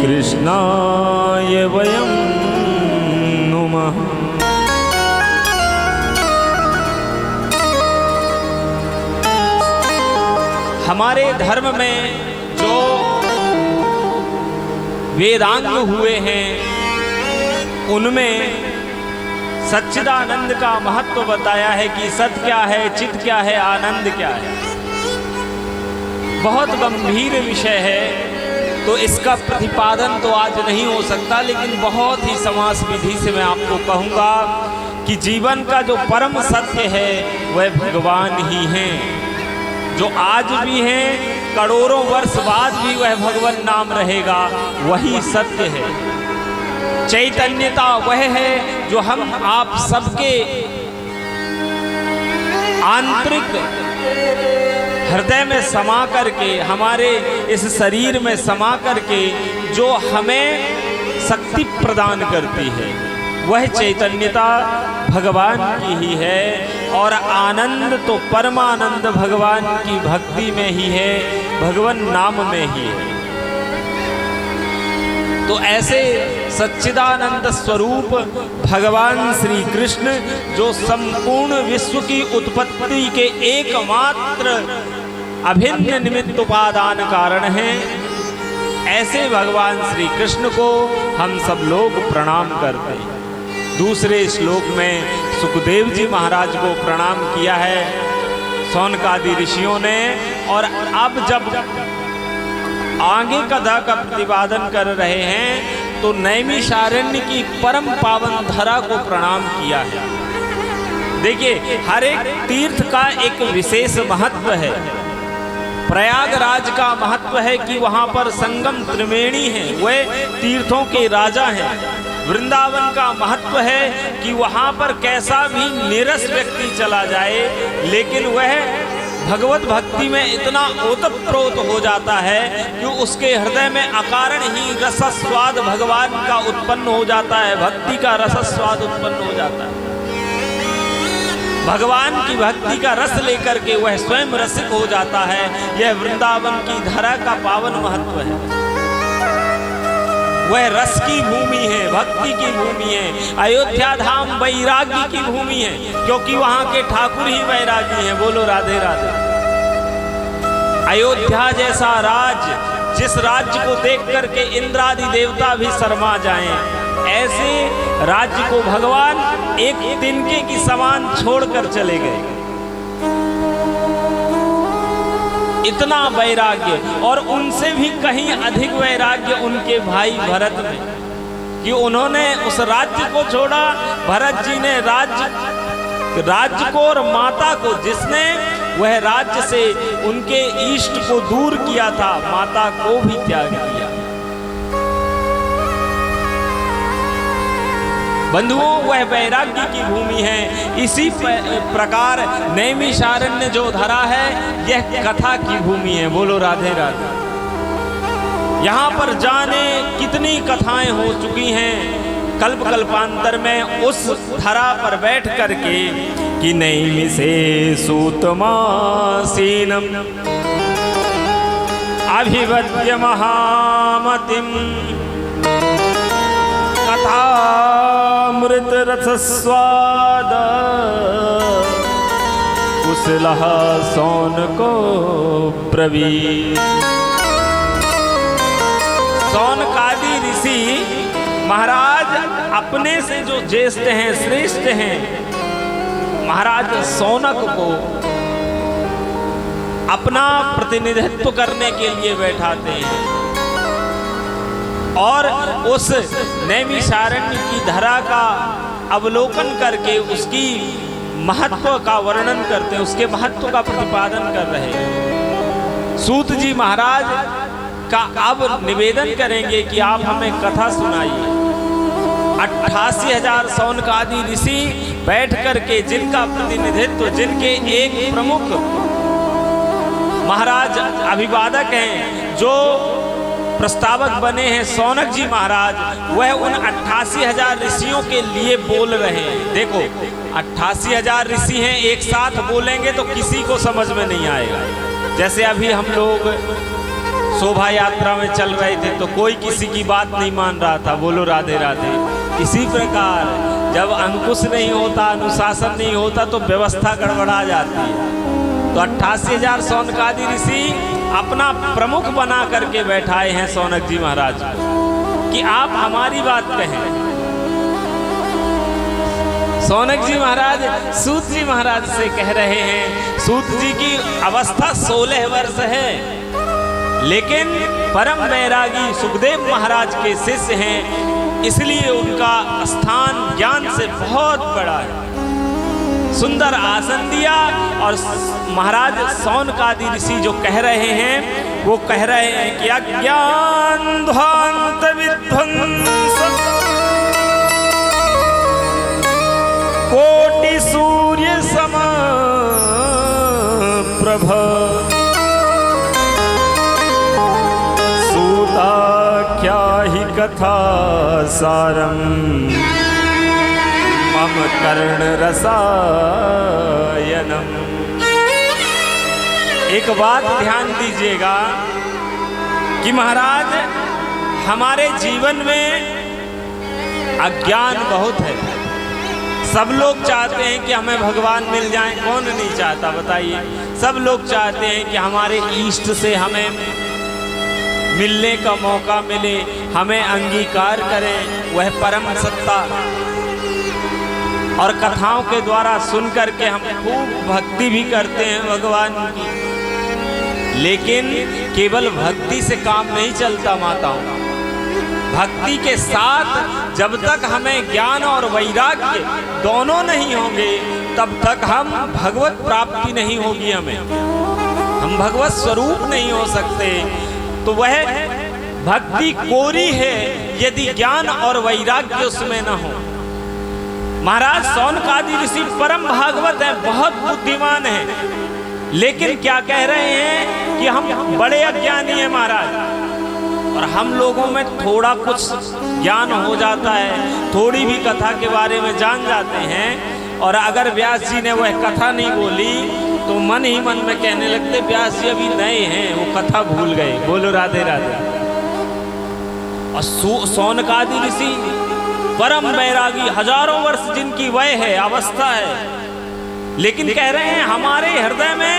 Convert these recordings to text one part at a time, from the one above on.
कृष्णाय वयं नुमः। हमारे धर्म में जो वेदांग हुए हैं उनमें सच्चिदानंद का महत्व बताया है कि सत क्या है, चित क्या है, आनंद क्या है। बहुत गंभीर विषय है, तो इसका प्रतिपादन तो आज नहीं हो सकता, लेकिन बहुत ही समास विधि से मैं आपको कहूँगा कि जीवन का जो परम सत्य है वह भगवान ही हैं, जो आज भी हैं, करोड़ों वर्ष बाद भी वह भगवान नाम रहेगा, वही सत्य है। चैतन्यता वह है जो हम आप सबके आंतरिक हृदय में समा करके, हमारे इस शरीर में समा करके जो हमें शक्ति प्रदान करती है, वह चैतन्यता भगवान की ही है। और आनंद तो परमानंद भगवान की भक्ति में ही है, भगवान नाम में ही है। तो ऐसे सच्चिदानंद स्वरूप भगवान श्री कृष्ण जो संपूर्ण विश्व की उत्पत्ति के एकमात्र अभिन्न निमित्त उपादान कारण हैं, ऐसे भगवान श्री कृष्ण को हम सब लोग प्रणाम करते हैं। दूसरे श्लोक में सुखदेव जी महाराज को प्रणाम किया है सौनकादि ऋषियों ने, और अब जब आगे कथा का प्रतिपादन कर रहे हैं तो नैमिषारण्य की परम पावन धरा को प्रणाम किया है। देखिए, हर एक तीर्थ का एक विशेष महत्व है। प्रयागराज का महत्व है कि वहाँ पर संगम त्रिवेणी है, वह तीर्थों के राजा हैं। वृंदावन का महत्व है कि वहाँ पर कैसा भी नीरस व्यक्ति चला जाए, लेकिन वह भगवत भक्ति में इतना ओतप्रोत हो जाता है कि उसके हृदय में अकारण ही रसस्वाद भगवान का उत्पन्न हो जाता है, भक्ति का रसस्वाद उत्पन्न हो जाता है। भगवान की भक्ति का रस लेकर के वह स्वयं रसिक हो जाता है। यह वृंदावन की धरा का पावन महत्व है। वह रस की भूमि है, भक्ति की भूमि है। अयोध्या धाम वैरागी की भूमि है, क्योंकि वहां के ठाकुर ही वैरागी हैं। बोलो राधे राधे। अयोध्या जैसा राज्य, जिस राज्य को देख करके इंद्रादि देवता भी शर्मा जाएं, ऐसे राज्य को भगवान एक तिनके की समान छोड़कर चले गए। इतना वैराग्य, और उनसे भी कहीं अधिक वैराग्य उनके भाई भरत में, कि उन्होंने उस राज्य को छोड़ा। भरत जी ने राज्य को और माता को, जिसने वह राज्य से उनके इष्ट को दूर किया था, माता को भी त्याग दिया। बंधुओं, वह वैराग्य की भूमि है। इसी प्रकार नैमिषारण्य जो धरा है, यह कथा की भूमि है। बोलो राधे राधे। यहाँ पर जाने कितनी कथाएं हो चुकी हैं कल्प कल्पांतर में उस धरा पर बैठ करके, कि नैमिषे सूतमासीनम अभिवद्य महामतिम कथामृत रसस्वाद कुशलः सौनको ब्रवीत्। सौनकादि ऋषि महाराज अपने से जो ज्येष्ठ हैं, श्रेष्ठ हैं, महाराज सौनक को अपना प्रतिनिधित्व करने के लिए बैठाते हैं, और उस नैमिषारण्य की धरा का अवलोकन करके उसकी महत्व का वर्णन करते हैं, उसके महत्व का प्रतिपादन कर रहे हैं। सूत जी महाराज का अब निवेदन करेंगे कि आप हमें कथा सुनाइए। 88,000 सौनकादि ऋषि बैठ करके, जिनका प्रतिनिधित्व, जिनके एक प्रमुख महाराज अभिवादक हैं, जो प्रस्तावक बने हैं सौनक जी महाराज, वह उन 88,000 ऋषियों के लिए बोल रहे हैं। देखो, 88,000 ऋषि हैं, एक साथ बोलेंगे तो किसी को समझ में नहीं आएगा। जैसे अभी हम लोग शोभा यात्रा में चल रहे थे तो कोई किसी की बात नहीं मान रहा था। बोलो राधे राधे। इसी प्रकार जब अंकुश नहीं होता, अनुशासन नहीं होता तो व्यवस्था गड़बड़ा जाती है। तो 88,000 शौनकादि ऋषि अपना प्रमुख बना करके बैठाए हैं शौनक जी महाराज को कि आप हमारी बात कहें। शौनक जी महाराज सूत जी महाराज से कह रहे हैं। सूत जी की अवस्था 16 वर्ष है, लेकिन परम वैरागी सुखदेव महाराज के शिष्य हैं, इसलिए उनका स्थान ज्ञान से बहुत बड़ा है। सुंदर आसन दिया और महाराज शौनकादि ऋषि जो कह रहे हैं वो कह रहे हैं कि अज्ञान ध्वांत विध्वंस कोटि सूर्य सम प्रभ सूता क्या ही कथा सारम मम कर्ण रसायनम। एक बात ध्यान दीजिएगा कि महाराज हमारे जीवन में अज्ञान बहुत है। सब लोग चाहते हैं कि हमें भगवान मिल जाएं, कौन नहीं चाहता बताइए। सब लोग चाहते हैं कि हमारे इष्ट से हमें मिलने का मौका मिले, हमें अंगीकार करें वह परम सत्ता। और कथाओं के द्वारा सुन करके हम खूब भक्ति भी करते हैं भगवान की, लेकिन केवल भक्ति से काम नहीं चलता माताओं। भक्ति के साथ जब तक हमें ज्ञान और वैराग्य दोनों नहीं होंगे तब तक हम भगवत प्राप्ति नहीं होगी। हम भगवत स्वरूप नहीं हो सकते। तो वह भक्ति कोरी है यदि ज्ञान और वैराग्य उसमें न हो। महाराज शौनकादि ऋषि परम भागवत हैं, बहुत बुद्धिमान हैं, लेकिन क्या कह रहे हैं कि हम बड़े अज्ञानी हैं महाराज। और हम लोगों में थोड़ा कुछ ज्ञान हो जाता है, थोड़ी भी कथा के बारे में जान जाते हैं, और अगर व्यास जी ने वह कथा नहीं बोली तो मन ही मन में कहने लगते व्यास जी अभी नए हैं, वो कथा भूल गए। बोलो राधे राधे। और शौनकादि ऋषि परम वैरागी, हजारों वर्ष जिनकी वय है, अवस्था है, लेकिन कह रहे हैं हमारे हृदय में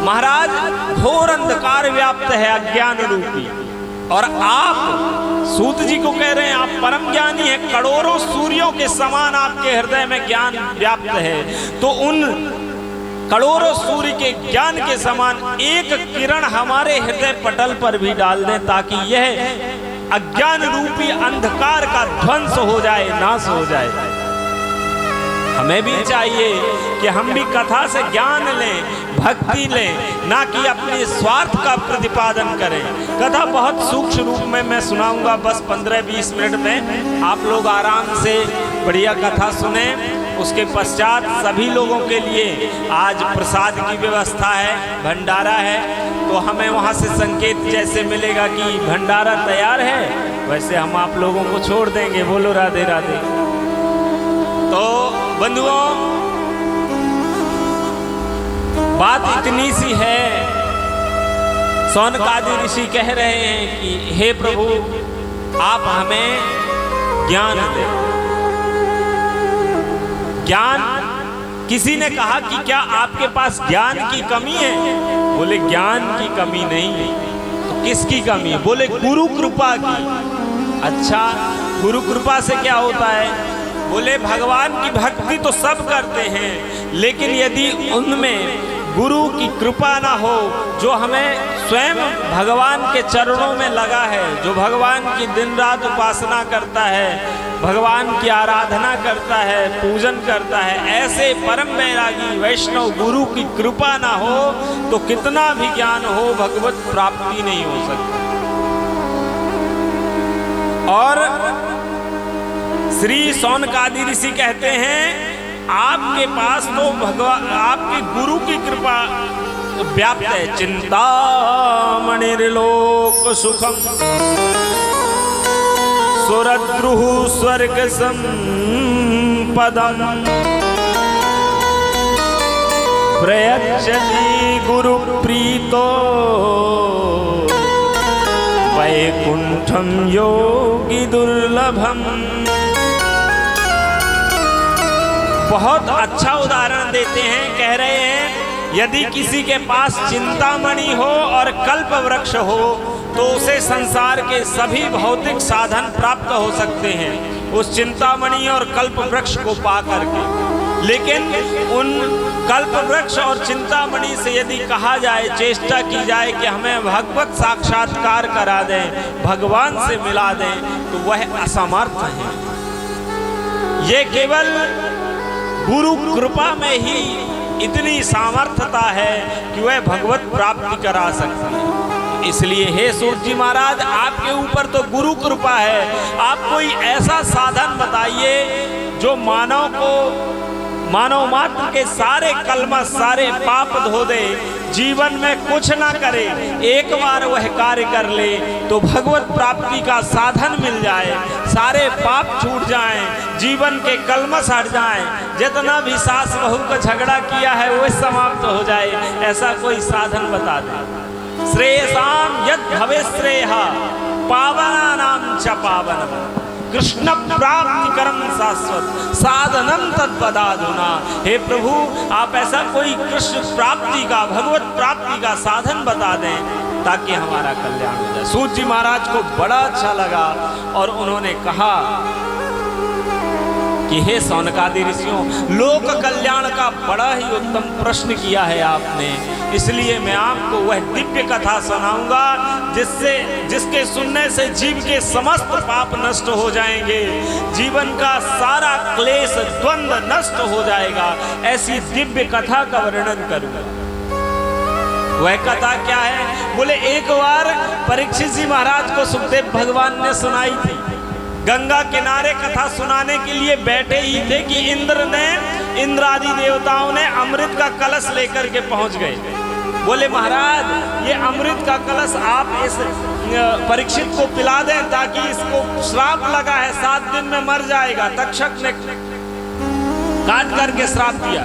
महाराज घोर अंधकार व्याप्त है, अज्ञान रूपी। और आप सूत जी को कह रहे हैं आप परम ज्ञानी हैं, करोड़ों सूर्यों के समान आपके हृदय में ज्ञान व्याप्त है। तो उन करोड़ों सूर्य के ज्ञान के समान एक किरण हमारे हृदय पटल पर भी डाल दें, ताकि यह अज्ञान रूपी अंधकार का ध्वंस हो जाए, नाश हो जाए। हमें भी चाहिए कि हम भी कथा से ज्ञान लें, भक्ति लें, ना कि अपने स्वार्थ का प्रतिपादन करें। कथा बहुत सूक्ष्म रूप में मैं सुनाऊंगा, बस 15-20 मिनट में आप लोग आराम से बढ़िया कथा सुने। उसके पश्चात सभी लोगों के लिए आज प्रसाद की व्यवस्था है, भंडारा है, तो हमें वहाँ से संकेत जैसे मिलेगा कि भंडारा तैयार है, वैसे हम आप लोगों को छोड़ देंगे। बोलो राधे राधे। तो बंधुओं, बात इतनी सी है, शौनकादि ऋषि कह रहे हैं कि हे प्रभु आप हमें ज्ञान दें। ज्ञान, किसी ने कहा कि क्या आपके पास ज्ञान की कमी है? बोले ज्ञान की कमी नहीं है। तो किसकी कमी है? बोले गुरु कृपा की। अच्छा, गुरु कृपा से क्या होता है? बोले भगवान की भक्ति तो सब करते हैं, लेकिन यदि उनमें गुरु की कृपा ना हो, जो हमें स्वयं भगवान के चरणों में लगा है, जो भगवान की दिन रात उपासना करता है, भगवान की आराधना करता है, पूजन करता है, ऐसे परम वैरागी वैष्णव गुरु की कृपा ना हो तो कितना भी ज्ञान हो भगवत प्राप्ति नहीं हो सकती। और श्री शौनकादि ऋषि कहते हैं आपके पास तो भगवान आपके गुरु की कृपा व्याप्त है। चिंतामणिर्लोक सुखम सुरद्रुः स्वर्ग संपदम प्रयच्छति गुरु प्रीतो वैकुंठम योगी दुर्लभम। बहुत अच्छा उदाहरण देते हैं, कह रहे हैं यदि किसी के पास चिंतामणि हो और कल्प वृक्ष हो तो उसे संसार के सभी भौतिक साधन प्राप्त हो सकते हैं उस चिंतामणि और कल्प वृक्ष को पा करके। लेकिन उन कल्प वृक्ष और चिंतामणि से यदि कहा जाए, चेष्टा की जाए कि हमें भगवत साक्षात्कार करा दें, भगवान से मिला दें, तो वह असमर्थ है। ये केवल गुरु कृपा में ही इतनी सामर्थ्यता है कि वह भगवत प्राप्ति करा सकती है। इसलिए हे सूत जी महाराज, आपके ऊपर तो गुरु कृपा है, आप कोई ऐसा साधन बताइए जो मानव मात्र के सारे कलमश, सारे पाप धो दे, जीवन में कुछ ना करे, एक बार वह कार्य कर ले तो भगवत प्राप्ति का साधन मिल जाए, सारे पाप छूट जाएं, जीवन के कलमश हट जाएं, जितना भी सास बहू का झगड़ा किया है वो समाप्त हो जाए, ऐसा कोई साधन बता दे। श्रेयसाम यद भवे श्रेयः पावनानां च पावनम् कृष्ण प्राप्ति कर्म शाश्वत साधनम तद्वदाधुना। हे प्रभु, आप ऐसा कोई कृष्ण प्राप्ति का, भगवत प्राप्ति का साधन बता दें ताकि हमारा कल्याण हो जाए। सूत जी महाराज को बड़ा अच्छा लगा और उन्होंने कहा कि हे सौनकादि ऋषियों, लोक कल्याण का बड़ा ही उत्तम प्रश्न किया है आपने, इसलिए मैं आपको वह दिव्य कथा सुनाऊंगा जिसके सुनने से जीव के समस्त पाप नष्ट हो जाएंगे, जीवन का सारा क्लेश द्वंद्व नष्ट हो जाएगा। ऐसी दिव्य कथा का वर्णन करूंगा। वह कथा क्या है? बोले एक बार परीक्षित जी महाराज को सुखदेव भगवान ने सुनाई थी। गंगा किनारे कथा सुनाने के लिए बैठे ही थे कि इंद्रादि देवताओं ने अमृत का कलश लेकर के पहुंच गए। बोले महाराज, ये अमृत का कलश आप इस परीक्षित को पिला दें ताकि इसको श्राप लगा है, 7 दिन में मर जाएगा। तक्षक ने काट करके श्राप दिया।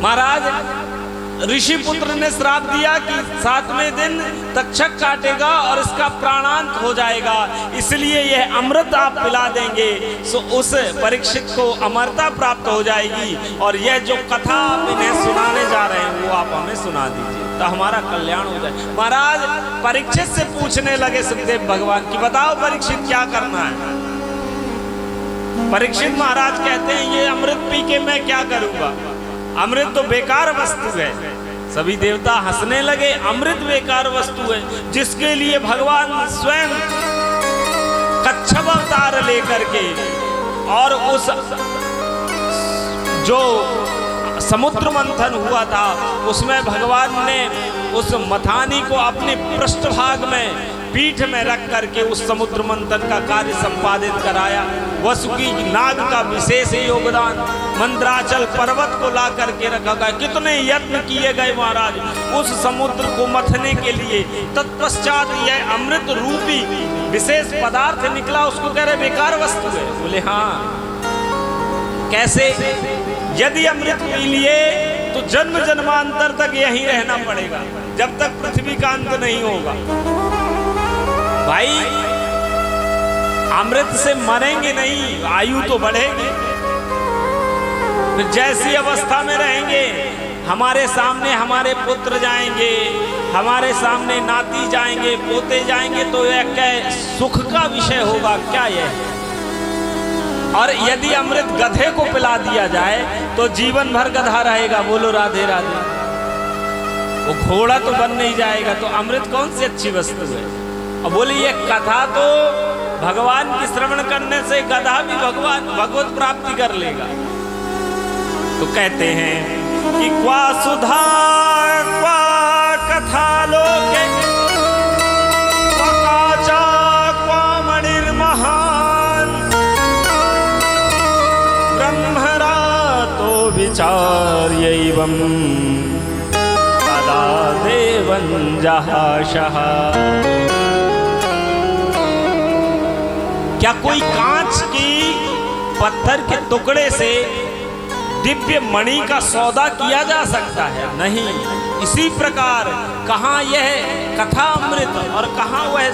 महाराज, ऋषि पुत्र ने श्राप दिया कि 7वें दिन तक्षक काटेगा और इसका प्राणांत हो जाएगा, इसलिए यह अमृत आप पिला देंगे तो उस परीक्षित को अमरता प्राप्त हो जाएगी, और यह जो कथा आप इन्हें सुनाने जा रहे हैं वो आप हमें सुना दीजिए तो हमारा कल्याण हो जाए। महाराज परीक्षित से पूछने लगे सुखदेव भगवान कि बताओ परीक्षित क्या करना है। परीक्षित महाराज कहते हैं ये अमृत पी के मैं क्या करूंगा, अमृत तो बेकार वस्तु है। सभी देवता हंसने लगे। अमृत बेकार वस्तु है जिसके लिए भगवान स्वयं कच्छप अवतार लेकर के और उस जो समुद्र मंथन हुआ था उसमें भगवान ने उस मथानी को अपने पृष्ठभाग में पीठ में रख करके उस समुद्र मंथन का कार्य संपादित कराया। वसुकी नाग का विशेष योगदान, मंद्राचल पर्वत को ला करके रखा गया। कितने यत्न किए गए महाराज उस समुद्र को मथने के लिए। तत्पश्चात यह अमृत रूपी विशेष पदार्थ निकला, उसको कह रहे बेकार वस्तु है। बोले हाँ, कैसे? यदि अमृत पी लिए तो जन्म जन्मांतर तक यहीं रहना पड़ेगा, जब तक पृथ्वी का अंत नहीं होगा। भाई अमृत से मरेंगे नहीं, आयु तो बढ़ेगी। फिर जैसी अवस्था में रहेंगे, हमारे सामने हमारे पुत्र जाएंगे, हमारे सामने नाती जाएंगे, पोते जाएंगे, तो यह क्या सुख का विषय होगा क्या यह? और यदि अमृत गधे को पिला दिया जाए तो जीवन भर गधा रहेगा। बोलो राधे राधे। वो घोड़ा तो बन नहीं जाएगा, तो अमृत कौन सी अच्छी वस्तु है? और बोले ये कथा तो भगवान की श्रवण करने से गधा भी भगवत प्राप्ति कर लेगा। तो कहते हैं कि क्वा सुधा क्वा कथा लोके क्वा काचा क्वा मणिर्महान ब्रह्मरातो विचार्यैवं तदा देवं जहाशः। क्या कोई कांच की पत्थर के टुकड़े से दिव्य मणि का सौदा किया जा सकता है? नहीं। इसी प्रकार कहाँ यह कथा अमृत और कहाँ वह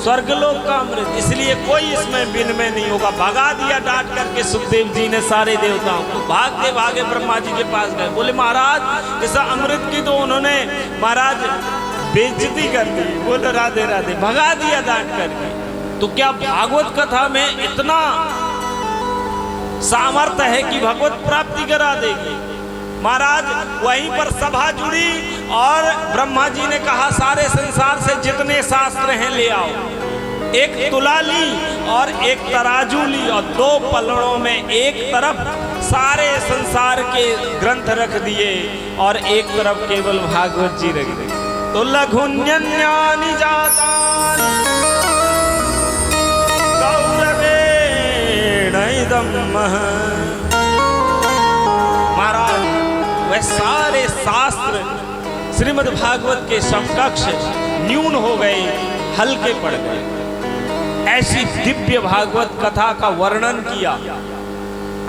स्वर्गलोक का अमृत, इसलिए कोई इसमें विनिमय नहीं होगा। भगा दिया डांट करके सुखदेव जी ने सारे देवताओं को। भागते भागे ब्रह्मा जी के पास गए, बोले महाराज इस अमृत की तो उन्होंने महाराज बेइज्जती कर दी। बोले राधे राधे, भगा दिया डांट करके। तो क्या भागवत कथा में इतना सामर्थ्य है कि भगवत प्राप्ति करा देगी? महाराज वहीं पर सभा जुड़ी और ब्रह्मा जी ने कहा सारे संसार से जितने शास्त्र हैं ले आओ। एक तुला ली और एक तराजू ली और दो पलड़ों में एक तरफ सारे संसार के ग्रंथ रख दिए और एक तरफ केवल भागवत जी रख दिए। तो लघुन्यन्यानि जातानि कौरवेण इदं महत्। महाराज वह सारे शास्त्र श्रीमद् भागवत के समकक्ष न्यून हो गए, हल्के पड़ गए। ऐसी दिव्य भागवत कथा का वर्णन किया।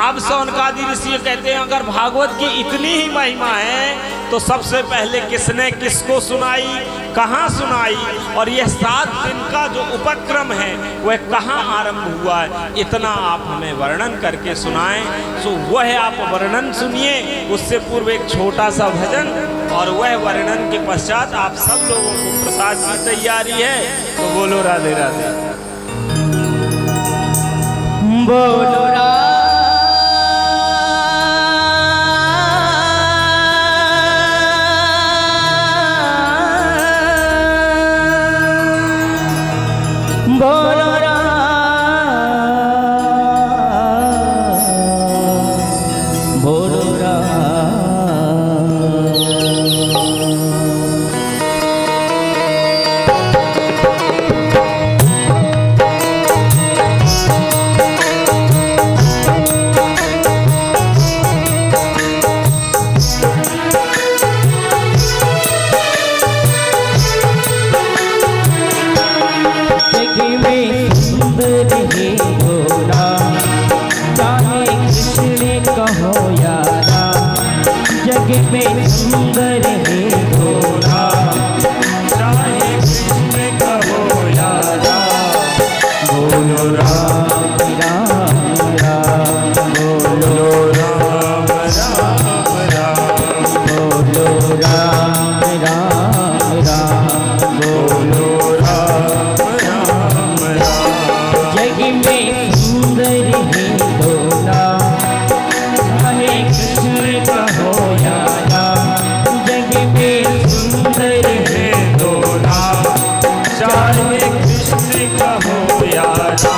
अब सौनकादि ऋषि कहते हैं अगर भागवत की इतनी ही महिमा है तो सबसे पहले किसने किसको सुनाई, कहाँ सुनाई, और यह 7 दिन का जो उपक्रम है वह कहाँ आरंभ हुआ है, इतना आप हमें वर्णन करके सुनाएं। तो वह आप वर्णन सुनिए, उससे पूर्व एक छोटा सा भजन, और वह वर्णन के पश्चात आप सब लोगों को प्रसाद की तैयारी है। तो बोलो राधे राधे, बोलो सुंदर है भोला, चाहे कृष्ण कहो यारा। बोलो राम राम राम, बोलो राम राम राम, बोलो राम राम राम, बोलो राम राम राम। जग में सुंदर है भोला, चाहे कृष्ण कहो यारा। जग में सुंदर है भोला, चाहे कृष्ण कहो यारा।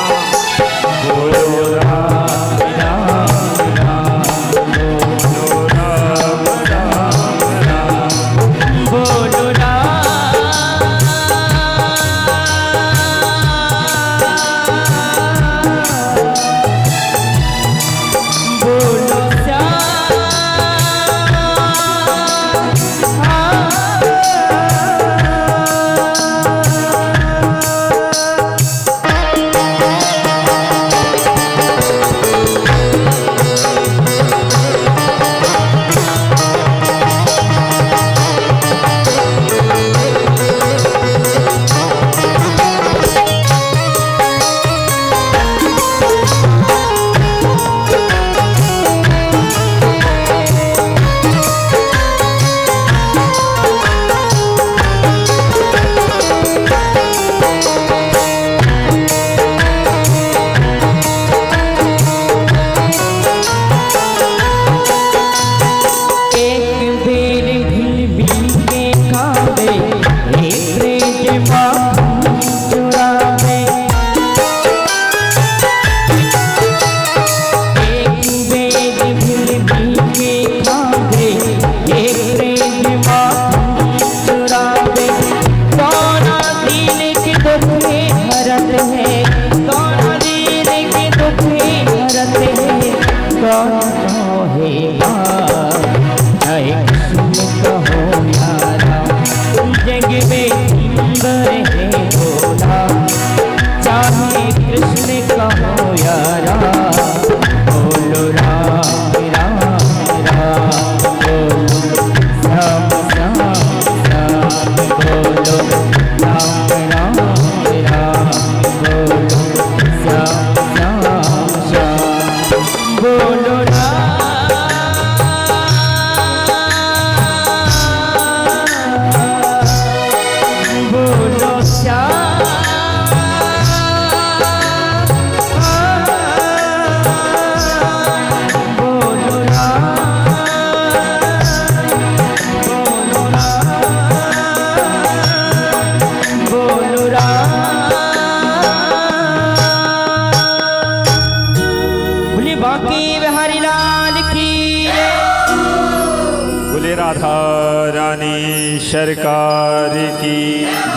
बिहारी सरकार की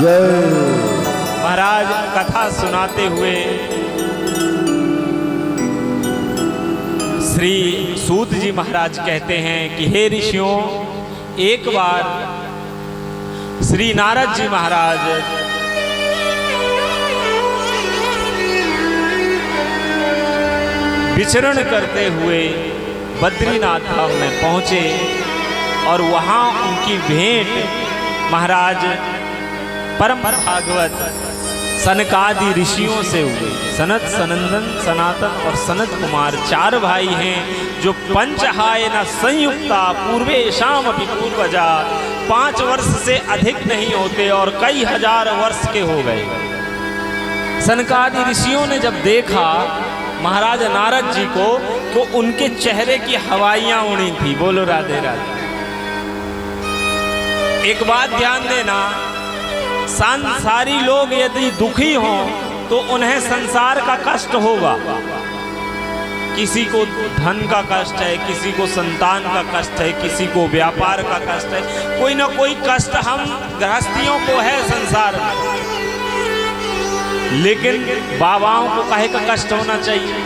जय। महाराज कथा सुनाते हुए श्री सूत जी महाराज कहते हैं कि हे ऋषियों, एक बार श्री नारद जी महाराज विचरण करते हुए बद्रीनाथ धाम में पहुंचे और वहां उनकी भेंट महाराज परम भागवत सनकादि ऋषियों से हुए। सनत, सनंदन, सनातन और सनत कुमार 4 भाई हैं जो पंचहायन संयुक्ता पूर्वे शाम अपि पूर्वजा 5 वर्ष से अधिक नहीं होते और कई हजार वर्ष के हो गए। सनकादि ऋषियों ने जब देखा महाराज नारद जी को तो उनके चेहरे की हवाइयां उड़ी थी। बोलो राधे राधे। एक बात ध्यान देना, सांसारी लोग यदि दुखी हों तो उन्हें संसार का कष्ट होगा। किसी को धन का कष्ट है, किसी को संतान का कष्ट है, किसी को व्यापार का कष्ट है, कोई ना कोई कष्ट हम गृहस्थियों को है संसार में। लेकिन बाबाओं को काहे का कष्ट होना चाहिए?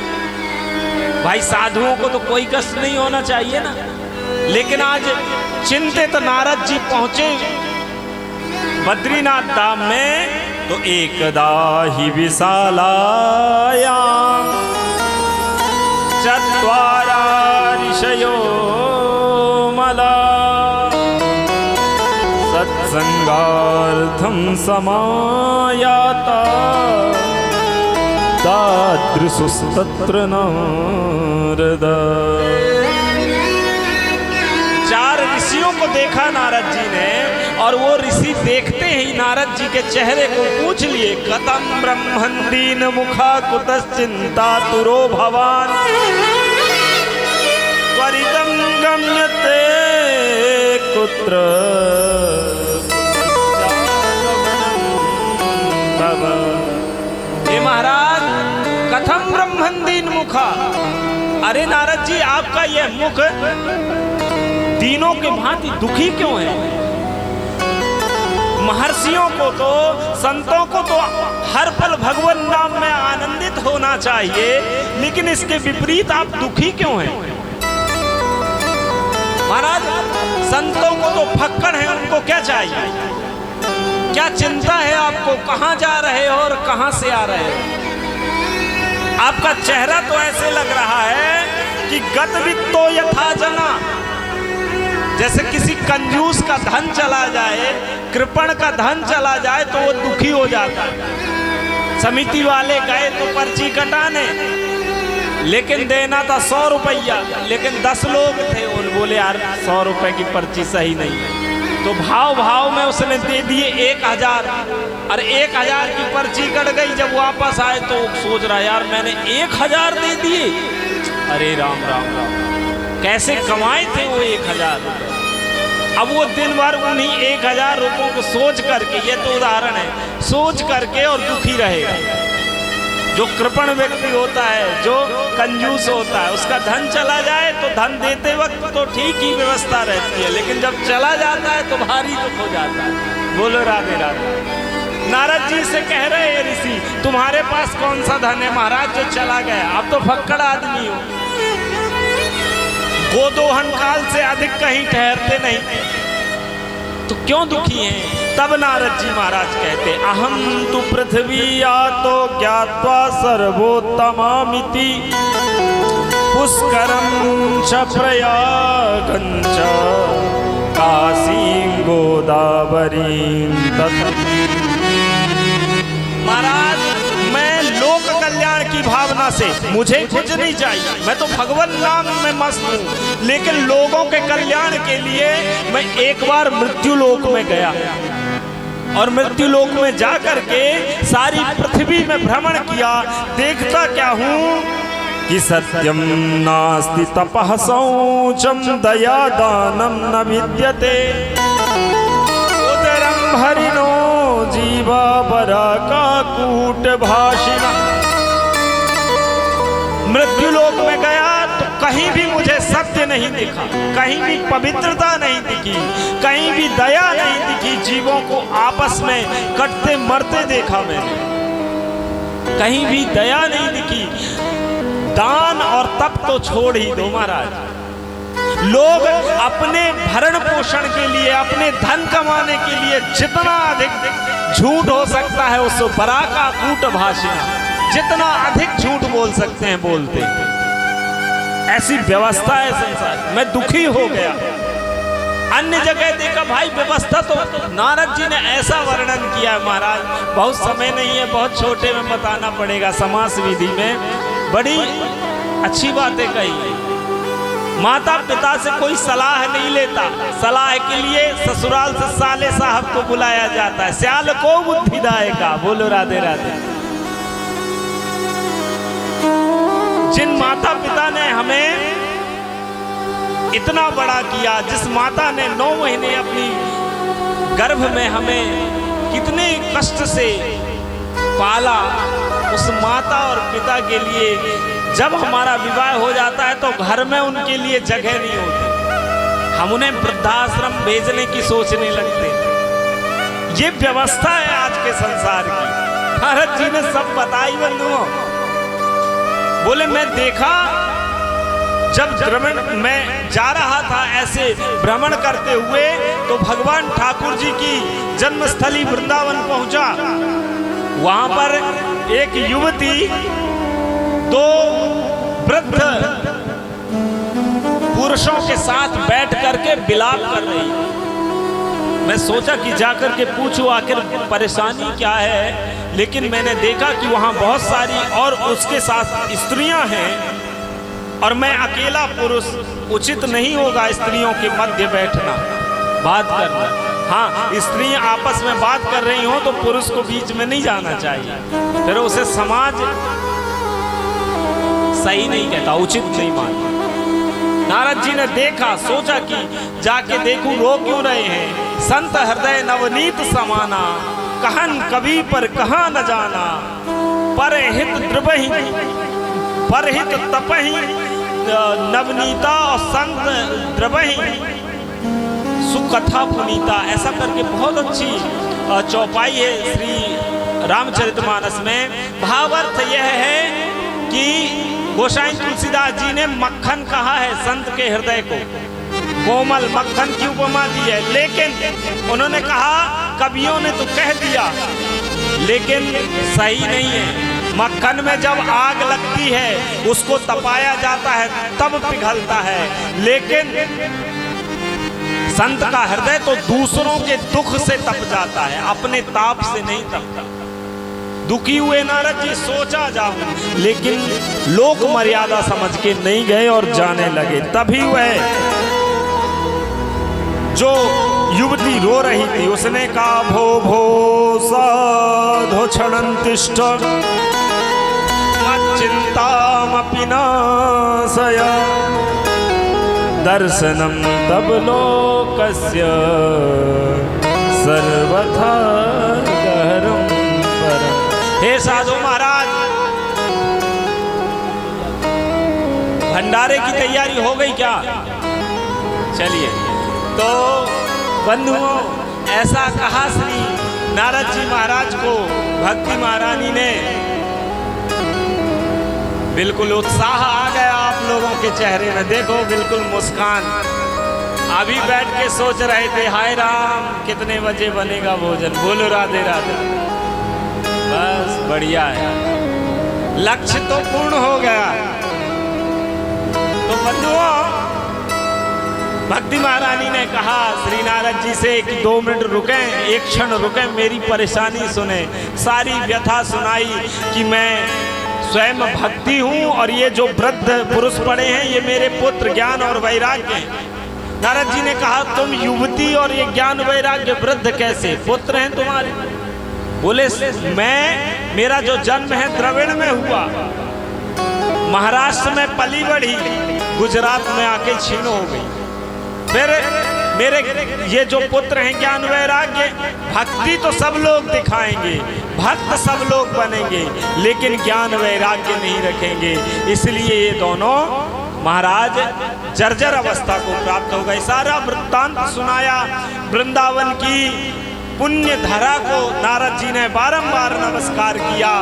भाई साधुओं को तो कोई कष्ट नहीं होना चाहिए ना। लेकिन आज चिंतित नारद जी पहुंचे बद्रीनाथ धाम में तो एकदा ही विशालायां चत्वारा ऋषयो मला सत्संगार्थं समायाता तादृशस्तत्र नारद। 4 ऋषियों को देखा नारद जी ने और वो ऋषि देखते ही नारद जी के चेहरे को पूछ लिए, कथम ब्रह्मन् दीन मुखा कुतश्चिंता तुरो भवान त्वरितं गम्यते कुत्र हे महाराज, कथम ब्रह्मन् दीन मुखा। अरे नारद जी, आपका यह मुख दीनों के भांति दुखी क्यों है? महर्षियों को तो, संतों को तो हर पल भगवान नाम में आनंदित होना चाहिए, लेकिन इसके विपरीत आप दुखी क्यों हैं? महाराज, संतों को तो फक्कड़ है, उनको क्या चाहिए? क्या चिंता है आपको? कहां जा रहे हो और कहां से आ रहे हो? आपका चेहरा तो ऐसे लग रहा है कि गतवित्तो यथा जना। जैसे किसी कंजूस का धन चला जाए, कृपण का धन चला जाए तो वो दुखी हो जाता है। समिति वाले गए तो पर्ची कटाने, लेकिन देना था 100 रुपया, लेकिन 10 लोग थे। उन बोले यार 100 रुपए की पर्ची सही नहीं है, तो भाव भाव में उसने दे दिए 1000 और 1000 की पर्ची कट गई। जब वापस आए तो सोच रहा यार मैंने 1000 दे दिए। अरे राम राम राम, कैसे कमाए थे वो 1000 रुपए। अब वो दिन भर उन्हीं 1000 रुपयों को सोच करके, ये तो उदाहरण है, सोच करके और दुखी रहेगा। जो कृपण व्यक्ति होता है, जो कंजूस होता है, उसका धन चला जाए तो धन देते वक्त तो ठीक ही व्यवस्था रहती है, लेकिन जब चला जाता है तो भारी दुख हो जाता है। बोलो राधे राधे। नारद जी से कह रहे हैं ऋषि, तुम्हारे पास कौन सा धन है महाराज जो चला गया? आप तो फक्कड़ आदमी हो, गोदोहन काल से अधिक कहीं ठहरते नहीं, तो क्यों दुखी हैं? तब नारद जी महाराज कहते, अहम तु पृथ्वी यातो ज्ञात्वा सर्वोत्तमामिति पुष्करं च प्रयागं च काशीं गोदावरीं तथा। महाराज, मैं लोक कल्याण की भावना से, मुझे कुछ नहीं चाहिए, मैं तो भगवान नाम में मस्त हूँ, लेकिन लोगों के कल्याण के लिए मैं एक बार मृत्यु लोक में गया और मृत्यु लोक में जा करके सारी पृथ्वी में भ्रमण किया। देखता क्या हूँ कि सत्यम नास्ति तपः शौचम दया दानम न विद्यते उदरम हरिणो जीवा बरा का कूट भाषिणा। मृत्यु लोक में गया तो कहीं भी मुझे सत्य नहीं दिखा, कहीं भी पवित्रता नहीं दिखी, कहीं भी दया नहीं दिखी। जीवों को आपस में कटते मरते देखा मैंने, कहीं भी दया नहीं दिखी। दान और तप तो छोड़ ही दो महाराज। लोग अपने भरण पोषण के लिए, अपने धन कमाने के लिए जितना अधिक झूठ हो सकता है उस बरा का कूट भाषिणा, जितना अधिक झूठ बोल सकते हैं बोलते। ऐसी व्यवस्था है संसार। मैं दुखी हो गया। अन्य जगह देखा भाई व्यवस्था तो नारद जी ने ऐसा वर्णन किया है महाराज, बहुत समय नहीं है, बहुत छोटे में बताना पड़ेगा। समास विधि में बड़ी अच्छी बातें कही। माता पिता से कोई सलाह नहीं लेता, सलाह के लिए ससुराल से साले साहब को बुलाया जाता है। स्याल को बुद्धिदायका, बोलो राधे राधे। जिन माता पिता ने हमें इतना बड़ा किया, जिस माता ने 9 महीने अपनी गर्भ में हमें कितने कष्ट से पाला, उस माता और पिता के लिए जब हमारा विवाह हो जाता है तो घर में उनके लिए जगह नहीं होती। हम उन्हें वृद्धाश्रम भेजने की सोचने लगते। ये व्यवस्था है आज के संसार की। भारत जी ने सब बताई बंधुओं। बोले मैं देखा जब मैं जा रहा था ऐसे भ्रमण करते हुए तो भगवान ठाकुर जी की जन्मस्थली वृंदावन पहुंचा। वहां पर एक युवती 2 वृद्ध पुरुषों के साथ बैठ करके विलाप कर रही। मैं सोचा कि जाकर के पूछूं आखिर परेशानी क्या है, लेकिन मैंने देखा कि वहां बहुत सारी और उसके साथ स्त्रियां हैं और मैं अकेला पुरुष, उचित नहीं होगा स्त्रियों के मध्य बैठना बात करना। हाँ, स्त्रियां आपस में बात कर रही हो तो पुरुष को बीच में नहीं जाना चाहिए, फिर उसे समाज सही नहीं कहता, उचित नहीं मानता। नारद जी ने देखा, सोचा कि जाके देखूं रो क्यों रहे हैं। संत हृदय नवनीत समाना, कहन कवि पर कहाँ न जाना। परहित द्रवहि परहित तपहि नवनीता और संत द्रवहि सुकथा पुनीता। ऐसा करके बहुत अच्छी चौपाई है श्री रामचरितमानस में। भावार्थ यह है कि गोसाई तुलसीदास जी ने मक्खन कहा है संत के हृदय को, कोमल मक्खन की उपमा दी है। लेकिन उन्होंने कहा, कवियों ने तो कह दिया लेकिन सही नहीं है। मक्खन में जब आग लगती है उसको तपाया जाता है तब पिघलता है, लेकिन संत का हृदय तो दूसरों के दुख से तप जाता है, अपने ताप से नहीं तपता। दुखी हुए नारद जी, सोचा जाऊं, लेकिन लोक मर्यादा समझ के नहीं गए और जाने लगे। तभी वह जो युवती रो रही थी उसने कहा, भो भो साधो क्षणंतिष्ठ चिंतामपि नाशय दर्शनम तब लोकस्य सर्वथा गहरम परम। हे साधु महाराज, भंडारे की तैयारी हो गई क्या? चलिए। तो बंधुओं, ऐसा कहा श्री नारद जी महाराज को भक्ति महारानी ने। बिल्कुल उत्साह आ गया आप लोगों के चेहरे में, देखो बिल्कुल मुस्कान। अभी बैठ के सोच रहे थे, हाय राम कितने बजे बनेगा भोजन। बोलो राधे राधे। बस बढ़िया है, लक्ष्य तो पूर्ण हो गया। तो बंधुओं, भक्ति महारानी ने कहा श्री नारद जी से कि 2 मिनट रुकें, एक क्षण रुकें, मेरी परेशानी सुने। सारी व्यथा सुनाई कि मैं स्वयं भक्ति हूँ और ये जो वृद्ध पुरुष पड़े हैं ये मेरे पुत्र ज्ञान और वैराग्य हैं। नारद जी ने कहा, तुम युवती और ये ज्ञान वैराग्य वृद्ध कैसे पुत्र हैं तुम्हारे? बोले, मेरा जो जन्म है द्रविड़ में हुआ, महाराष्ट्र में पली बढ़ी, गुजरात में आके छीन हो गई। फिर मेरे ये जो पुत्र हैं ज्ञान वैराग्य, भक्ति तो सब लोग दिखाएंगे, भक्त सब लोग बनेंगे, लेकिन ज्ञान वैराग्य नहीं रखेंगे। इसलिए ये दोनों महाराज जर्जर अवस्था को प्राप्त हो गए। सारा वृत्तांत सुनाया। वृंदावन की पुण्य धरा को नारद जी ने बारंबार नमस्कार किया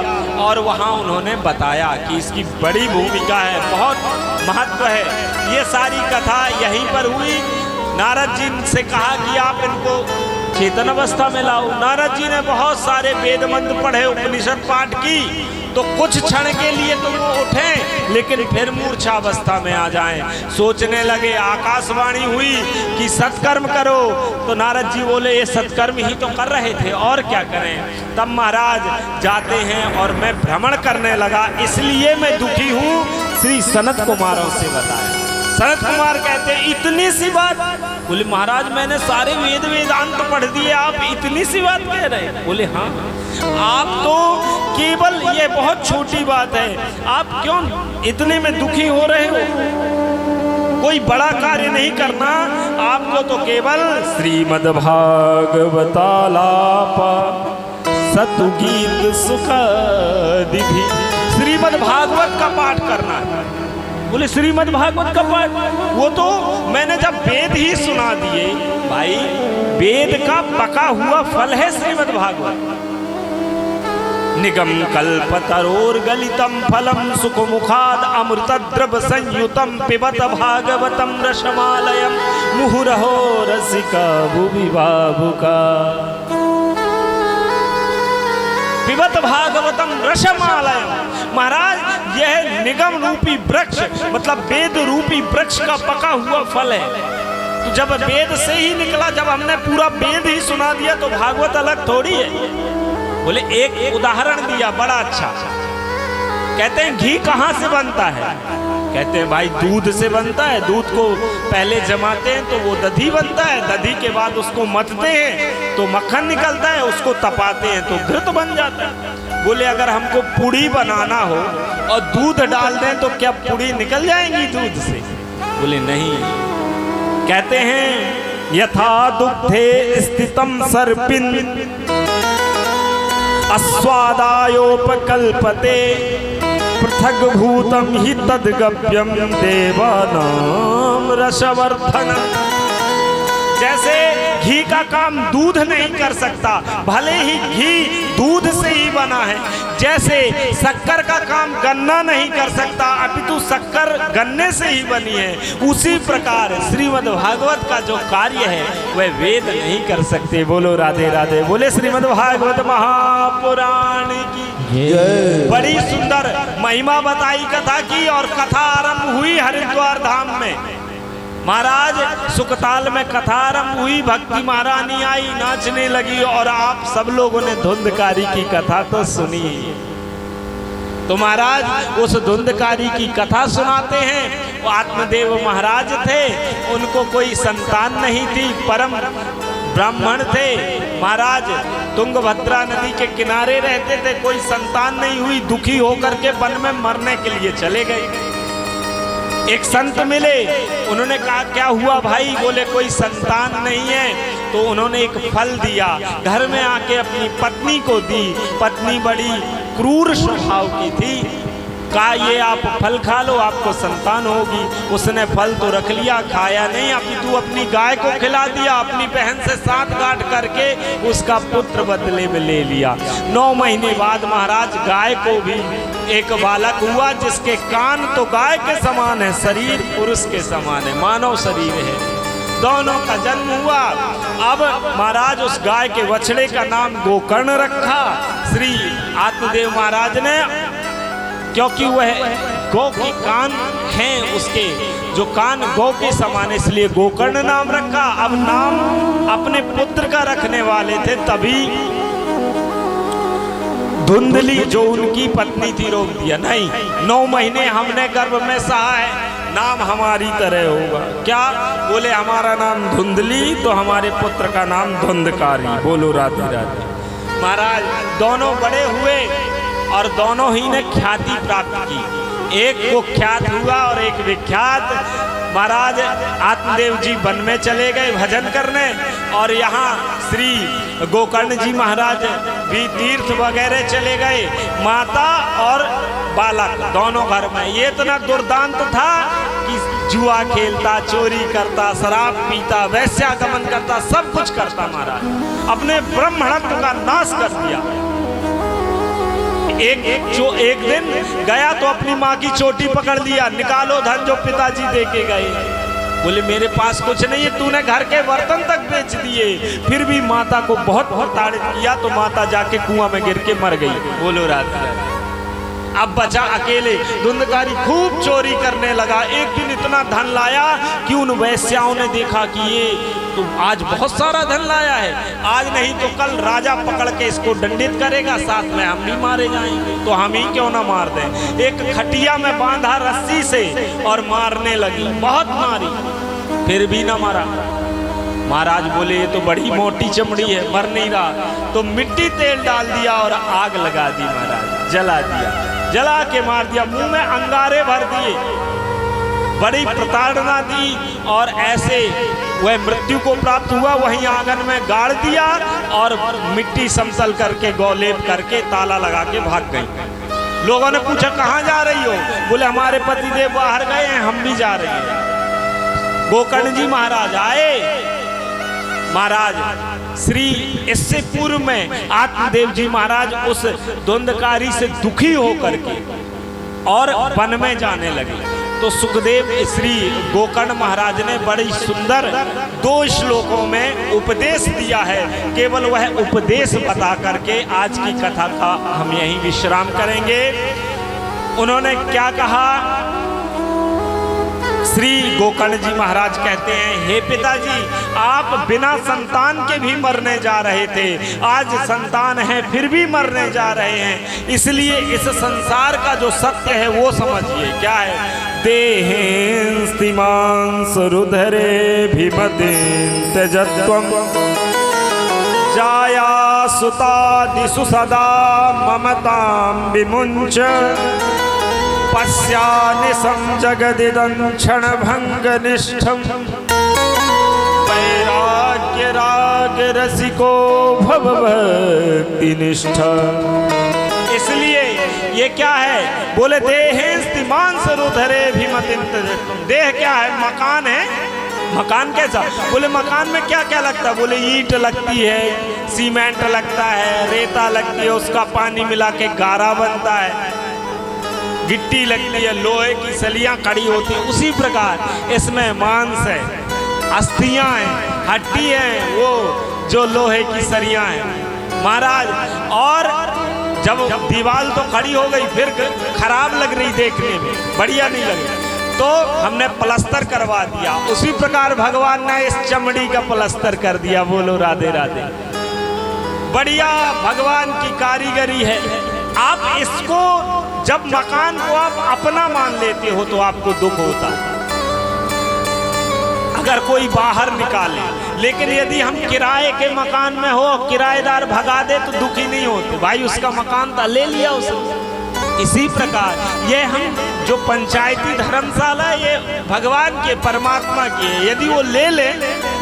और वहाँ उन्होंने बताया कि इसकी बड़ी भूमिका है, बहुत महत्व है। ये सारी कथा यहीं पर हुई। नारद जी से कहा कि आप इनको चेतन अवस्था में लाओ। नारद जी ने बहुत सारे वेद मंत्र पढ़े, उपनिषद पाठ की, तो कुछ क्षण के लिए तो वो उठे लेकिन फिर मूर्छा अवस्था में आ जाएं। सोचने लगे, आकाशवाणी हुई कि सत्कर्म करो, तो नारद जी बोले ये सत्कर्म ही तो कर रहे थे और क्या करें। तब महाराज जाते हैं और मैं भ्रमण करने लगा, इसलिए मैं दुखी हूँ। श्री सनत कुमारों से बताया। सनत कुमार कहते इतनी सी बात? बोले महाराज मैंने सारे वेद वेदांत पढ़ दिए, आप इतनी सी बात कह रहे? बोले हाँ, आप तो केवल ये बहुत छोटी बात है, आप क्यों इतने में दुखी हो रहे हो? कोई बड़ा कार्य नहीं करना, आपको तो केवल श्रीमद् भागवतालाप सतु गीत सुखादिभि, श्रीमद् भागवत का पाठ करना है। बोले श्रीमद् भागवत का पाठ? वो तो मैंने जब वेद ही सुना दिए। भाई वेद का पका हुआ फल है श्रीमद् भागवत। निगम कल्पतरोर गलितम फलम सुखमुखाद अमृतद्रव संयुतम पिबत भागवतम रसमालयम मुहुरहो रसिका भुवि बाबुका। पिबत भागवतम रसमालयम। महाराज यह निगम रूपी वृक्ष मतलब वेद रूपी वृक्ष का पका हुआ फल है। तो जब वेद से ही निकला, जब हमने पूरा वेद ही सुना दिया तो भागवत अलग थोड़ी है। बोले एक उदाहरण दिया बड़ा अच्छा। कहते हैं घी कहाँ से बनता है? कहते हैं भाई दूध से बनता है। दूध को पहले जमाते हैं तो वो दधी बनता है, दधी के बाद उसको मथते हैं तो मक्खन निकलता है, उसको तपाते हैं तो घृत बन जाता है। बोले अगर हमको पुड़ी बनाना हो और दूध डाल दें तो क्या पुड़ी निकल जाएंगी दूध से? बोले नहीं। कहते हैं यथा दुग्धे स्थितम सर्पिन अस्वादायोपकल्पते पृथग भूतम ही तद्गव्यम देवानाम रसवर्धन। जैसे घी का काम दूध नहीं कर सकता, भले ही घी दूध से ही बना है। जैसे शक्कर का काम गन्ना नहीं कर सकता, अपितु शक्कर गन्ने से ही बनी है, उसी प्रकार श्रीमद् भागवत का जो कार्य है वह वेद नहीं कर सकते। बोलो राधे राधे। बोले श्रीमद् भागवत महापुराण की जय। बड़ी सुंदर महिमा बताई कथा की और कथा आरंभ हुई हरिद्वार धाम में। महाराज सुखताल में कथा आरंभ हुई, भक्ति महारानी आई, नाचने लगी और आप सब लोगों ने धुंधकारी की कथा तो सुनी। तो महाराज उस धुंधकारी की कथा सुनाते हैं। वो आत्मदेव महाराज थे, उनको कोई संतान नहीं थी, परम ब्राह्मण थे। महाराज तुंगभद्रा नदी के किनारे रहते थे, कोई संतान नहीं हुई, दुखी होकर के वन में मरने के लिए चले गए। एक संत मिले, उन्होंने कहा क्या हुआ भाई? बोले कोई संतान नहीं है। तो उन्होंने एक फल दिया, घर में आके अपनी पत्नी को दी। पत्नी बड़ी क्रूर स्वभाव की थी। कहा ये आप फल खा लो, आपको संतान होगी। उसने फल तो रख लिया, खाया नहीं, अपितु अपनी गाय को खिला दिया। अपनी बहन से साथ गांठ करके उसका पुत्र बदले में ले लिया। 9 महीने बाद महाराज गाय को भी एक बालक हुआ, जिसके कान तो गाय के समान है, शरीर पुरुष के समान है, मानव शरीर है। दोनों का जन्म हुआ। अब महाराज उस गाय के बछड़े का नाम गोकर्ण रखा श्री आत्मदेव महाराज ने, क्योंकि वह गौ की कान हैं, उसके जो कान गौ के समान, इसलिए गोकर्ण नाम रखा। अब नाम अपने पुत्र का रखने वाले थे, तभी धुंधली जो उनकी पत्नी थी रोक दिया। नहीं, 9 महीने हमने गर्भ में सहा है, नाम हमारी तरह होगा। क्या? बोले हमारा नाम धुंधली तो हमारे पुत्र का नाम धुंधकारी। बोलो राधे राधे। महाराज दोनों बड़े हुए और दोनों ही ने ख्याति प्राप्त की। एक को ख्यात हुआ और एक विख्यात। महाराज आत्मदेव जी वन में चले गए भजन करने, और यहाँ श्री गोकर्ण जी महाराज भी तीर्थ वगैरह चले गए। माता और बालक दोनों घर में। ये इतना दुर्दांत था कि जुआ खेलता, चोरी करता, शराब पीता, वैश्यागमन करता, सब कुछ करता महाराज। अपने ब्राह्मणत्व का नाश कर दिया। एक दिन गया तो अपनी माँ की चोटी पकड़ लिया, निकालो धन जो पिताजी दे के गए। बोले मेरे पास कुछ नहीं है, तूने घर के बर्तन तक बेच दिए। फिर भी माता को बहुत ताड़ित किया तो माता जाके कुआं में गिर के मर गई। बोलो राधे राधे। अब बचा अकेले। धुंधकारी खूब चोरी करने लगा। एक दिन इतना धन लाया कि उन वैश्याओं ने देखा कि ये तो आज बहुत सारा धन लाया है, आज नहीं तो कल राजा पकड़ के इसको दंडित करेगा, साथ में हम भी मारे जाएंगे, तो हम ही क्यों ना मार दें। एक खटिया में बांधा रस्सी से और मारने लगी, बहुत मारी, फिर भी ना मारा। महाराज बोले ये तो बड़ी मोटी चमड़ी है, मर नहीं रहा। तो मिट्टी तेल डाल दिया और आग लगा दी महाराज, जला दिया, जला के मार दिया। मुंह में अंगारे भर दिए, बड़ी प्रताड़ना दी और ऐसे वह मृत्यु को प्राप्त हुआ। वहीं आंगन में गाड़ दिया और मिट्टी समतल करके गौलेप करके ताला लगा के भाग गई। लोगों ने पूछा कहाँ जा रही हो? बोले हमारे पतिदेव बाहर गए हैं, हम भी जा रहे हैं। गोकर्ण जी महाराज आए। महाराज श्री इससे पूर्व में आत्मदेव जी महाराज उस धुंधकारी से दुखी होकर के और वन में जाने लगे। तो सुखदेव श्री गोकर्ण महाराज ने बड़ी सुंदर 2 श्लोकों में उपदेश दिया है। केवल वह उपदेश बता करके आज की कथा का हम यहीं विश्राम करेंगे। उन्होंने क्या कहा? श्री गोकर्ण जी महाराज कहते हैं, हे पिताजी, आप बिना संतान के भी मरने जा रहे थे, आज संतान है फिर भी मरने जा रहे हैं, इसलिए इस संसार का जो सत्य है वो समझिए। क्या है? देहेन्स्तिमां सुरुधरे भीमतीं त्यजत्वं जाया सुतादिषु सदा ममतां विमुञ्च पश्यानिशं जगदिदं क्षणभङ्गनिष्ठं वैराग्य राग रसिको भवभक्तिनिष्ठ। इसलिए ये क्या है? बोले देहेन्स्तिमां सुरुधरे भीमतीं त्यजत्वं। देह क्या है? मकान है। मकान कैसा? बोले मकान में क्या क्या लगता है? बोले ईंट लगती है, सीमेंट लगता है, रेता लगती है, उसका पानी मिला के गारा बनता है, गिट्टी लगती है, लोहे की सलियां कड़ी होती है। उसी प्रकार इसमें मांस है, अस्थियां हैं, हड्डी है, वो जो लोहे की सरियां हैं महाराज। और जब दीवार तो खड़ी हो गई, फिर खराब लग रही देखने में, बढ़िया नहीं लगी, तो हमने प्लास्टर करवा दिया। उसी प्रकार भगवान ने इस चमड़ी का प्लास्टर कर दिया। बोलो राधे राधे। बढ़िया भगवान की कारीगरी है। आप इसको जब मकान को आप अपना मान लेते हो तो आपको दुख होता है अगर कोई बाहर निकाले, लेकिन यदि हम किराए के मकान में हो, किराएदार भगा दे तो दुखी नहीं होते, भाई उसका मकान था, ले लिया उसने। इसी प्रकार ये हम जो पंचायती धर्मशाला ये भगवान के परमात्मा की है, यदि वो ले ले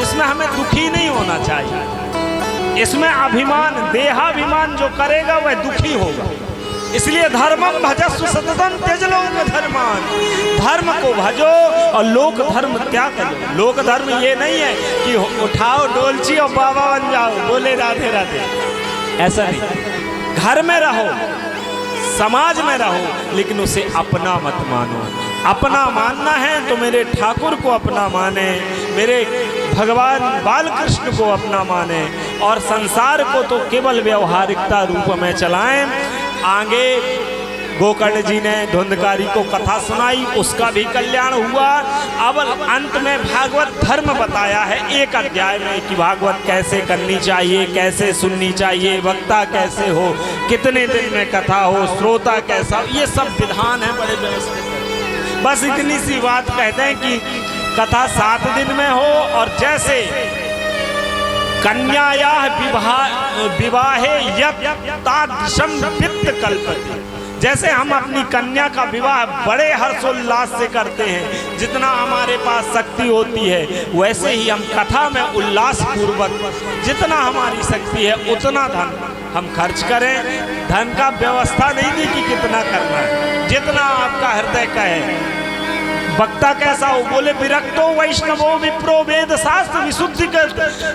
इसमें हमें दुखी नहीं होना चाहिए। इसमें अभिमान, देहाभिमान जो करेगा वह दुखी होगा। इसलिए धर्मम भजस्व सततम त्यज लोक धर्मान। धर्म को भजो और लोक धर्म त्याग करो। लोक धर्म ये नहीं है कि उठाओ डोलची और बाबा बन जाओ। बोले राधे राधे। ऐसा नहीं। घर में रहो, समाज में रहो, लेकिन उसे अपना मत मानो। अपना मानना है तो मेरे ठाकुर को अपना माने, मेरे भगवान बाल कृष्ण को अपना माने, और संसार को तो केवल व्यवहारिकता रूप में चलाएं। आगे गोकर्ण जी ने धुंधकारी को कथा सुनाई, उसका भी कल्याण हुआ। अब अंत में भागवत धर्म बताया है एक अध्याय में कि भागवत कैसे करनी चाहिए, कैसे सुननी चाहिए, वक्ता कैसे हो, कितने दिन में कथा हो, श्रोता कैसा, ये सब विधान है बड़े व्यवस्थित। बस इतनी सी बात कहते हैं कि कथा 7 दिन में हो, और जैसे कन्याया विवाहे यत्तादृशं वित्त कल्पते, जैसे हम अपनी कन्या का विवाह बड़े हर्षोल्लास से करते हैं, जितना हमारे पास शक्ति होती है, वैसे ही हम कथा में उल्लास पूर्वक जितना हमारी शक्ति है उतना धन हम खर्च करें। धन का व्यवस्था नहीं दी कि कितना करना है, जितना आपका हृदय कहे। वक्ता कैसा हो? बोले विरक्तो वैष्णवो विप्रो वेद शास्त्र विशुद्धि के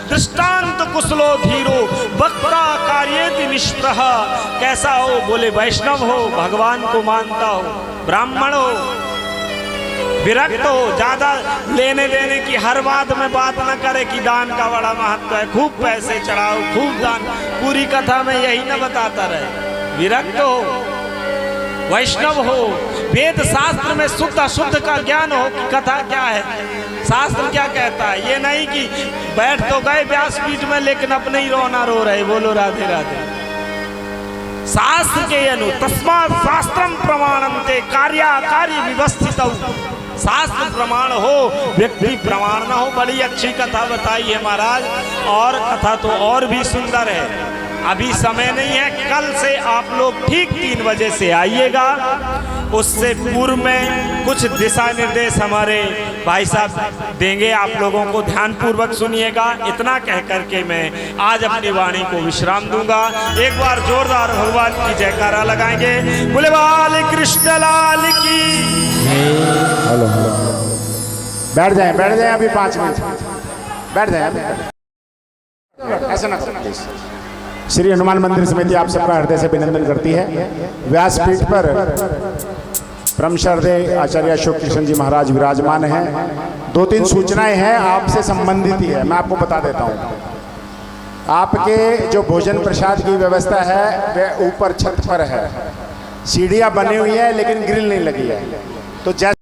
दृष्टांत कुशलो धीरो वक्ता कार्येति निष्प्रह। कैसा हो? बोले वैष्णव हो, भगवान को मानता हो, ब्राह्मण हो, विरक्त हो, ज्यादा लेने देने की हर बात में बात न करे कि दान का बड़ा महत्व है, खूब पैसे चढ़ाओ, खूब दान, पूरी कथा में यही न बताता रहे। विरक्त हो, वैष्णव हो, वेद शास्त्र में शुद्ध अशुद्ध का ज्ञान हो कि कथा क्या है, शास्त्र क्या कहता है। ये नहीं कि बैठ तो गए व्यासपीठ में लेकिन अपने ही रोना रो रहे। बोलो राधे राधे। शास्त्र के अनु तस्मात् शास्त्रम प्रमाणन्ते कार्याकार्य व्यवस्थित। शास्त्र प्रमाण हो, व्यक्ति प्रमाण ना हो। बड़ी अच्छी कथा बताई है महाराज, और कथा तो और भी सुंदर है। अभी समय नहीं है, कल से आप लोग ठीक 3 बजे से आइएगा। उससे पूर्व में कुछ दिशा निर्देश हमारे भाई साहब देंगे, आप लोगों को ध्यान पूर्वक सुनिएगा। इतना कह करके मैं आज अपनी वाणी को विश्राम दूंगा। एक बार जोरदार भगवान की जयकारा लगाएंगे। बोले बाल कृष्ण लाल की। हेलो बैठ जाए अभी 5 मिनट बैठ जाए। ऐसा ना श्री हनुमान मंदिर समिति आप सबका हृदय से अभिनंदन करती है। व्यासपीठ पर परम श्रद्धेय आचार्य अशोक कृष्ण जी महाराज विराजमान हैं। 2-3 सूचनाएं हैं आपसे संबंधित ही है, मैं आपको बता देता हूं। आपके जो भोजन प्रसाद की व्यवस्था है वह ऊपर छत पर है। सीढ़ियां बनी हुई है लेकिन ग्रिल नहीं लगी है, तो जैसे